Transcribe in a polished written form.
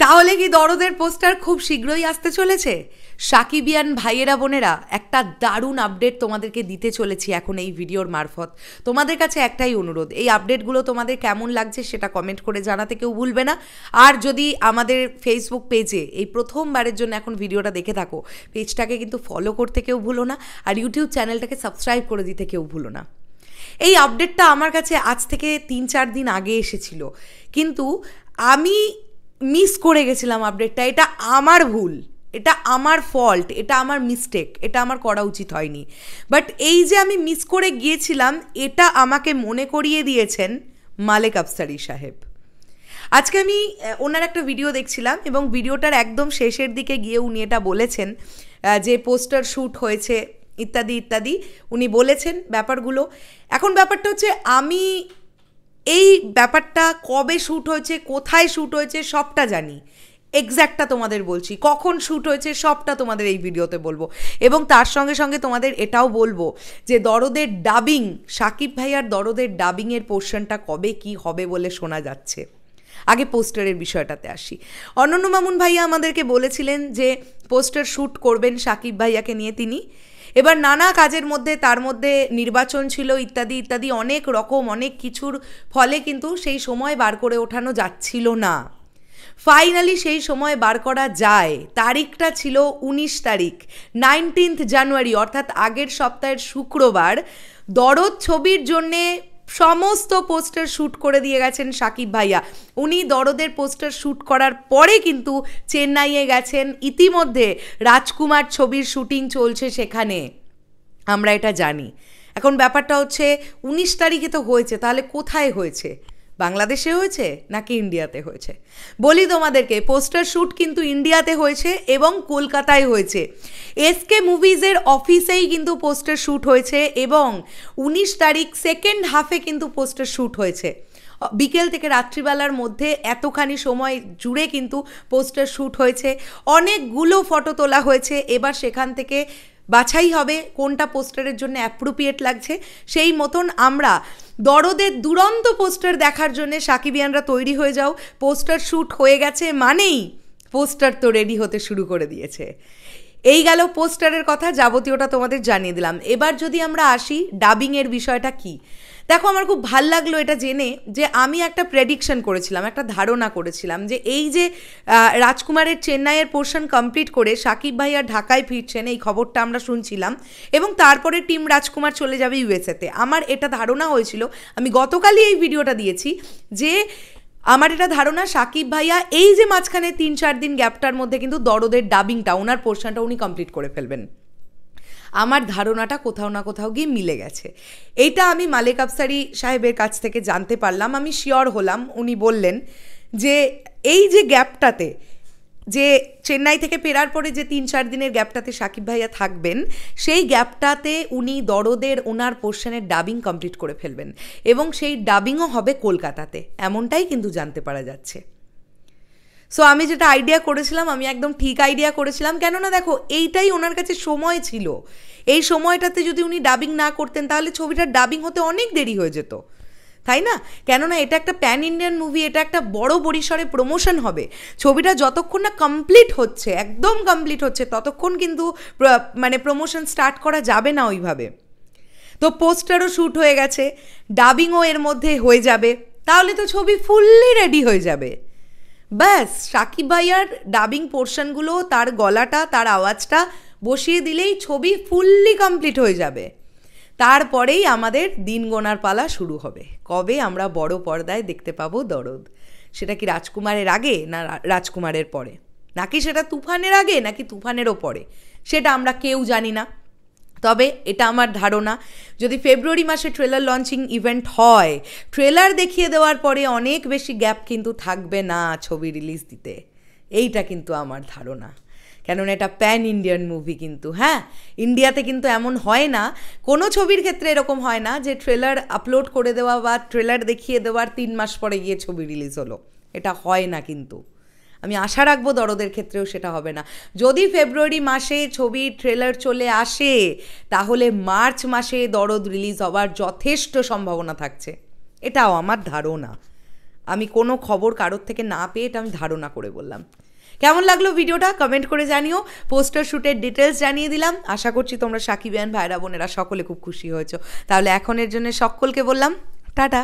তাহলে কি দরদের পোস্টার খুব শীঘ্রই আসতে চলেছে? সাকিবিয়ান ভাইয়েরা বোনেরা, একটা দারুণ আপডেট তোমাদেরকে দিতে চলেছি এখন এই ভিডিওর মারফত। তোমাদের কাছে একটাই অনুরোধ, এই আপডেটগুলো তোমাদের কেমন লাগছে সেটা কমেন্ট করে জানাতে কেউ ভুলবে না। আর যদি আমাদের ফেসবুক পেজে এই প্রথমবারের জন্য এখন ভিডিওটা দেখে থাকো, পেজটাকে কিন্তু ফলো করতে কেউ ভুলো না, আর ইউটিউব চ্যানেলটাকে সাবস্ক্রাইব করে দিতে কেউ ভুলো না। এই আপডেটটা আমার কাছে আজ থেকে 3-4 দিন আগে এসেছিল, কিন্তু আমি মিস করে গেছিলাম আপডেটটা। এটা আমার ভুল, এটা আমার ফল্ট, এটা আমার মিস্টেক, এটা আমার করা উচিত হয়নি। বাট এই যে আমি মিস করে গিয়েছিলাম, এটা আমাকে মনে করিয়ে দিয়েছেন মালেক আফসারি সাহেব। আজকে আমি ওনার একটা ভিডিও দেখছিলাম এবং ভিডিওটার একদম শেষের দিকে গিয়ে উনি এটা বলেছেন যে পোস্টার শ্যুট হয়েছে ইত্যাদি ইত্যাদি উনি বলেছেন ব্যাপারগুলো। এখন ব্যাপারটা হচ্ছে, আমি এই ব্যাপারটা কবে শ্যুট হয়েছে, কোথায় শ্যুট হয়েছে সবটা জানি, এক্স্যাক্টটা তোমাদের বলছি, কখন শ্যুট হয়েছে সবটা তোমাদের এই ভিডিওতে বলবো। এবং তার সঙ্গে সঙ্গে তোমাদের এটাও বলবো যে দরদের ডাবিং, সাকিব ভাইয়ার দরদের ডাবিংয়ের পোর্শনটা কবে কি হবে বলে শোনা যাচ্ছে। আগে পোস্টারের বিষয়টাতে আসি। অনন্য মামুন ভাইয়া আমাদেরকে বলেছিলেন যে পোস্টার শ্যুট করবেন সাকিব ভাইয়াকে নিয়ে তিনি। এবার নানা কাজের মধ্যে, তার মধ্যে নির্বাচন ছিল ইত্যাদি ইত্যাদি, অনেক রকম অনেক কিছুর ফলে কিন্তু সেই সময় বার করে ওঠানো যাচ্ছিল না। ফাইনালি সেই সময় বার করা যায়। তারিখটা ছিল 19 তারিখ, 19 জানুয়ারি, অর্থাৎ আগের সপ্তাহের শুক্রবার। দরদ ছবির জন্যে সমস্ত পোস্টার শ্যুট করে দিয়ে গেছেন সাকিব ভাইয়া। উনি দরদের পোস্টার শ্যুট করার পরে কিন্তু চেন্নাইয়ে গেছেন। ইতিমধ্যে রাজকুমার ছবির শ্যুটিং চলছে সেখানে, আমরা এটা জানি। এখন ব্যাপারটা হচ্ছে 19 তারিখে তো হয়েছে, তাহলে কোথায় হয়েছে? বাংলাদেশে হয়েছে নাকি ইন্ডিয়াতে হয়েছে? বলি তোমাদেরকে, পোস্টার শ্যুট কিন্তু ইন্ডিয়াতে হয়েছে এবং কলকাতায় হয়েছে। এসকে মুভিজের অফিসেই কিন্তু পোস্টার শ্যুট হয়েছে এবং 19 তারিখ সেকেন্ড হাফে কিন্তু পোস্টার শ্যুট হয়েছে। বিকেল থেকে রাত্রিবেলার মধ্যে এতখানি সময় জুড়ে কিন্তু পোস্টার শ্যুট হয়েছে, অনেকগুলো ফটো তোলা হয়েছে। এবার সেখান থেকে বাছাই হবে কোনটা পোস্টারের জন্য অ্যাপ্রোপ্রিয়েট লাগছে। সেই মতন আমরা দরদের দুরন্ত পোস্টার দেখার জন্য সাকিবিয়ানরা তৈরি হয়ে যাও। পোস্টার শ্যুট হয়ে গেছে মানেই পোস্টার তো রেডি হতে শুরু করে দিয়েছে। এই গেল পোস্টারের কথা, যাবতীয়টা তোমাদের জানিয়ে দিলাম। এবার যদি আমরা আসি ডাবিংয়ের বিষয়টা কি, দেখো আমার খুব ভাল লাগলো এটা জেনে যে আমি একটা প্রেডিকশন করেছিলাম, একটা ধারণা করেছিলাম যে এই যে রাজকুমারের চেন্নাইয়ের পোর্শন কমপ্লিট করে সাকিব ভাইয়া ঢাকায় ফিরছেন, এই খবরটা আমরা শুনছিলাম এবং তারপরে টিম রাজকুমার চলে যাবে ইউএসএতে। আমার এটা ধারণা হয়েছিল, আমি গতকালই এই ভিডিওটা দিয়েছি, যে আমার এটা ধারণা সাকিব ভাইয়া এই যে মাঝখানে 3-4 দিন গ্যাপটার মধ্যে কিন্তু দরদের ডাবিংটা, ওনার পোর্শনটা উনি কমপ্লিট করে ফেলবেন। আমার ধারণাটা কোথাও না কোথাও গিয়ে মিলে গেছে। এইটা আমি মালেক আফসারি সাহেবের কাছ থেকে জানতে পারলাম, আমি শিওর হলাম। উনি বললেন যে এই যে গ্যাপটাতে, যে চেন্নাই থেকে ফেরার পরে যে 3-4 দিনের গ্যাপটাতে সাকিব ভাইয়া থাকবেন, সেই গ্যাপটাতে উনি দরদের ওনার পোর্শনের ডাবিং কমপ্লিট করে ফেলবেন এবং সেই ডাবিংও হবে কলকাতাতে, এমনটাই কিন্তু জানতে পারা যাচ্ছে। সো আমি যেটা আইডিয়া করেছিলাম, আমি একদম ঠিক আইডিয়া করেছিলাম। কেননা দেখো, এইটাই ওনার কাছে সময় ছিল। এই সময়টাতে যদি উনি ডাবিং না করতেন তাহলে ছবিটার ডাবিং হতে অনেক দেরি হয়ে যেত, তাই না? কেননা এটা একটা প্যান ইন্ডিয়ান মুভি, এটা একটা বড় পরিসরে প্রমোশন হবে। ছবিটা যতক্ষণ না কমপ্লিট হচ্ছে, একদম কমপ্লিট হচ্ছে, ততক্ষণ কিন্তু মানে প্রমোশন স্টার্ট করা যাবে না ওইভাবে। তো পোস্টারও শ্যুট হয়ে গেছে, ডাবিংও এর মধ্যে হয়ে যাবে, তাহলে তো ছবি ফুললি রেডি হয়ে যাবে। ব্যাস সাকিব ভাইয়ার ডাবিং পোর্শনগুলো, তার গলাটা, তার আওয়াজটা বসিয়ে দিলেই ছবি ফুললি কমপ্লিট হয়ে যাবে। তারপরেই আমাদের দিন গোনার পালা শুরু হবে, কবে আমরা বড় পর্দায় দেখতে পাবো দরদ। সেটা কি রাজকুমারের আগে না রাজকুমারের পরে, নাকি সেটা তুফানের আগে নাকি তুফানেরও পরে, সেটা আমরা কেউ জানি না। তবে এটা আমার ধারণা, যদি ফেব্রুয়ারি মাসে ট্রেলার লঞ্চিং ইভেন্ট হয়, ট্রেলার দেখিয়ে দেওয়ার পরে অনেক বেশি গ্যাপ কিন্তু থাকবে না ছবি রিলিজ দিতে, এইটা কিন্তু আমার ধারণা। কেননা এটা প্যান ইন্ডিয়ান মুভি কিন্তু, হ্যাঁ, ইন্ডিয়াতে কিন্তু এমন হয় না, কোনো ছবির ক্ষেত্রে এরকম হয় না যে ট্রেলার আপলোড করে দেওয়া বা ট্রেলার দেখিয়ে দেওয়ার 3 মাস পরে গিয়ে ছবি রিলিজ হলো, এটা হয় না। কিন্তু আমি আশা রাখবো দরদের ক্ষেত্রেও সেটা হবে না। যদি ফেব্রুয়ারি মাসে ছবি ট্রেলার চলে আসে, তাহলে মার্চ মাসে দরদ রিলিজ হওয়ার যথেষ্ট সম্ভাবনা থাকছে, এটাও আমার ধারণা। আমি কোনো খবর কারোর থেকে না পেয়ে এটা আমি ধারণা করে বললাম। কেমন লাগলো ভিডিওটা কমেন্ট করে জানিও। পোস্টার শ্যুটের ডিটেলস জানিয়ে দিলাম। আশা করছি তোমরা সাকিবিয়ান ভাইরা বোনেরা সকলে খুব খুশি হয়েছো। তাহলে এখনের জন্য সকলকে বললাম টাটা।